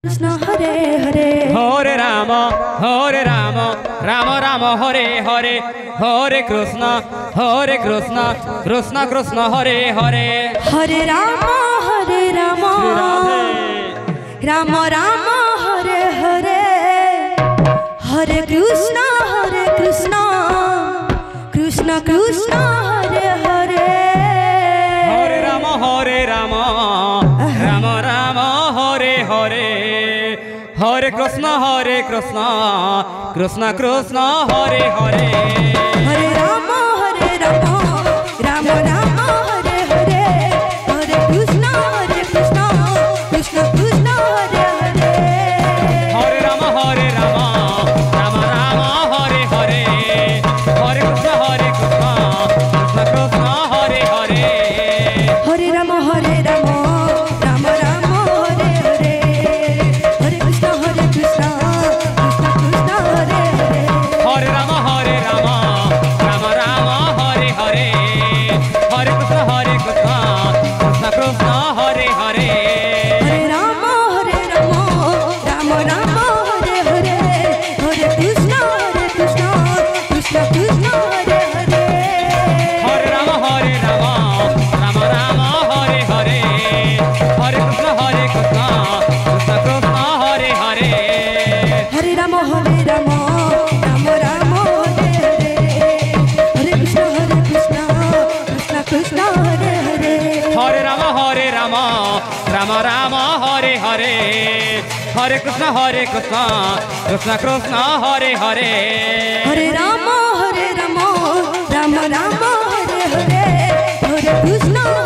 Krishna Hare Hare Hare Ram Ram Ram Hare Hare Hare Krishna Krishna Krishna Hare Hare Hare Ram Ram Ram Hare Hare Hare Krishna Krishna Krishna Hare Hare Hare Ram Ram Ram Hare Hare Hare Krishna Krishna Krishna Hare Hare Hare Ram Ram Ram Hare Hare Hare Krishna Krishna Krishna Hare Hare Hare Ram Ram Ram Hare Hare Hare Krishna Krishna Krishna Hare Hare Hare Ram Ram Ram Hare Hare Hare Krishna Krishna Krishna Hare Hare Hare Ram Ram Ram Hare Hare Hare Krishna Krishna Krishna Hare Hare Hare Ram Ram Ram Hare Hare Hare Krishna Krishna Krishna Hare Hare Hare Ram Ram Ram Hare Hare Hare Krishna Krishna Krishna Hare Hare Hare Ram Ram Ram Hare Hare Hare Krishna Krishna Krishna Hare Hare Hare Ram Ram Ram Hare Hare Hare Krishna Krishna Krishna Hare Hare Hare Ram Ram Ram Ram Hare Hare Hare Krishna